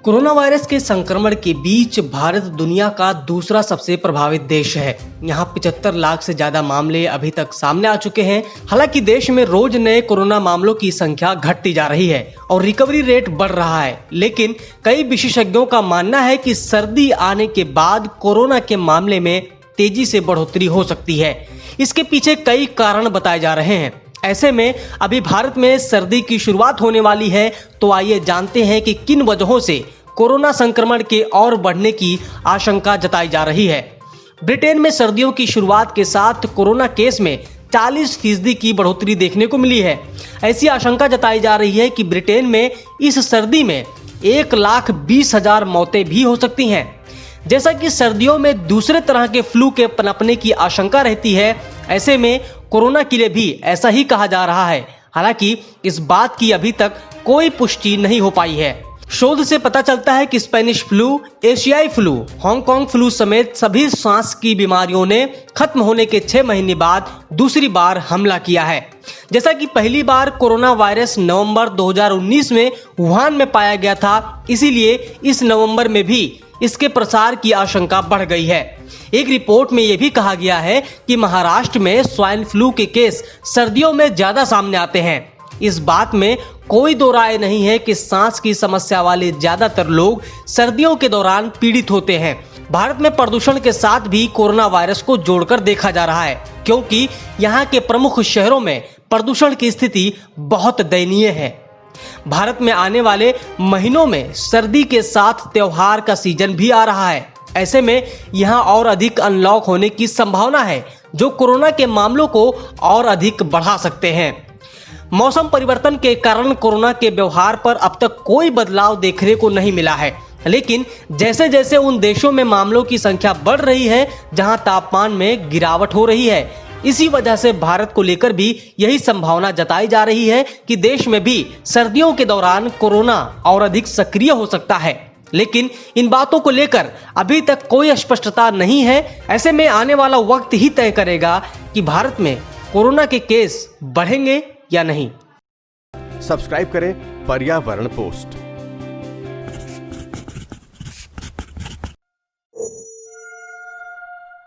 Corona virus के संक्रमण के बीच भारत दुनिया का दूसरा सबसे प्रभावित देश है। यहाँ 75 लाख से ज्यादा मामले अभी तक सामने आ चुके हैं। हालांकि देश में रोज नए कोरोना मामलों की संख्या घटती जा रही है और रिकवरी रेट बढ़ रहा है, लेकिन कई विशेषज्ञों का मानना है कि सर्दी आने के बाद कोरोना के मामले में तेजी से बढ़ोतरी हो सकती है। इसके पीछे कई कारण बताए जा रहे हैं। ऐसे में अभी भारत में सर्दी की शुरुआत होने वाली है, तो आइए जानते हैं कि किन वजहों से कोरोना संक्रमण के और बढ़ने की आशंका जताई जा रही है। ब्रिटेन में सर्दियों की शुरुआत के साथ कोरोना केस में 40% की बढ़ोतरी देखने को मिली है। ऐसी आशंका जताई जा रही है कि ब्रिटेन में इस सर्दी में 1,20,000 मौतें भी हो सकती हैं। जैसा कि सर्दियों में दूसरे तरह के फ्लू के पनपने की आशंका रहती है, ऐसे में कोरोना के लिए भी ऐसा ही कहा जा रहा है। हालांकि इस बात की अभी तक कोई पुष्टि नहीं हो पाई है। शोध से पता चलता है कि स्पेनिश फ्लू, एशियाई फ्लू, हांगकांग फ्लू समेत सभी सांस की बीमारियों ने खत्म होने के 6 महीने बाद दूसरी बार हमला किया है। जैसा कि पहली बार कोरोना वायरस नवंबर 2019 में वुहान में पाया गया था, इसीलिए इस नवंबर में भी इसके प्रसार की आशंका बढ़ गई है। एक रिपोर्ट में यह भी कहा गया है कि महाराष्ट्र में स्वाइन फ्लू के केस सर्दियों में ज्यादा सामने आते हैं। इस बात में कोई दो राय नहीं है कि सांस की समस्या वाले ज्यादातर लोग सर्दियों के दौरान पीड़ित होते हैं। भारत में प्रदूषण के साथ भी कोरोना वायरस को जोड़कर देखा जा रहा है, क्योंकि यहाँ के प्रमुख शहरों में प्रदूषण की स्थिति बहुत दयनीय है। भारत में आने वाले महीनों में सर्दी के साथ त्योहार का सीजन भी आ रहा है। ऐसे में यहाँ और अधिक अनलॉक होने की संभावना है, जो कोरोना के मामलों को और अधिक बढ़ा सकते हैं। मौसम परिवर्तन के कारण कोरोना के व्यवहार पर अब तक कोई बदलाव देखने को नहीं मिला है, लेकिन जैसे जैसे उन देशों में मामलों की संख्या बढ़ रही है जहां तापमान में गिरावट हो रही है, इसी वजह से भारत को लेकर भी यही संभावना जताई जा रही है कि देश में भी सर्दियों के दौरान कोरोना और अधिक सक्रिय हो सकता है। लेकिन इन बातों को लेकर अभी तक कोई स्पष्टता नहीं है। ऐसे में आने वाला वक्त ही तय करेगा कि भारत में कोरोना के केस बढ़ेंगे या नहीं। सब्सक्राइब करें पर्यावरण पोस्ट।